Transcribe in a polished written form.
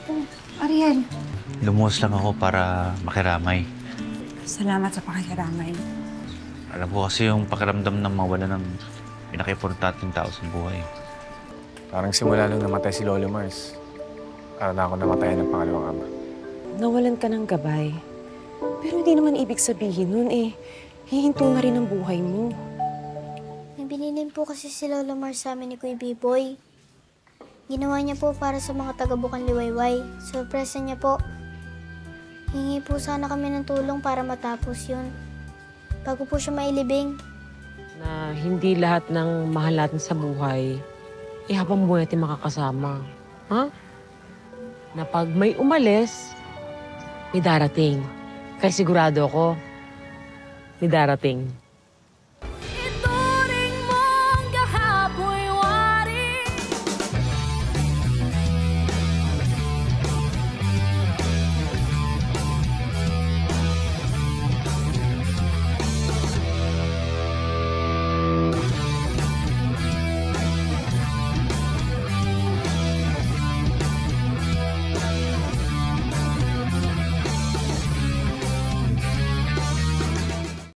Oh, Ariel. Lumuwas lang ako para makiramay. Salamat sa pakikiramay. Alam ko kasi yung pakiramdam ng mawala ng pinaka-importanteng tao sa buhay. Parang simula nung namatay si Lolo Mars, para na ako namatayan ng pangalawang ama. Nawalan ka ng gabay. Pero hindi naman ibig sabihin nun hihinto na rin ang buhay mo. May binilin po kasi si Lolo Mars sa amin ni Kuya B-Boy. Ginawa niya po para sa mga taga-Bukang Liwayway. Sorpresa niya po. Hingi po sana kami ng tulong para matapos yun. Bago po siya mailibing. Na hindi lahat ng mahal natin sa buhay, habang buhay natin makakasama. Ha? Na pag may umalis, may darating. Kaya sigurado ako, may darating.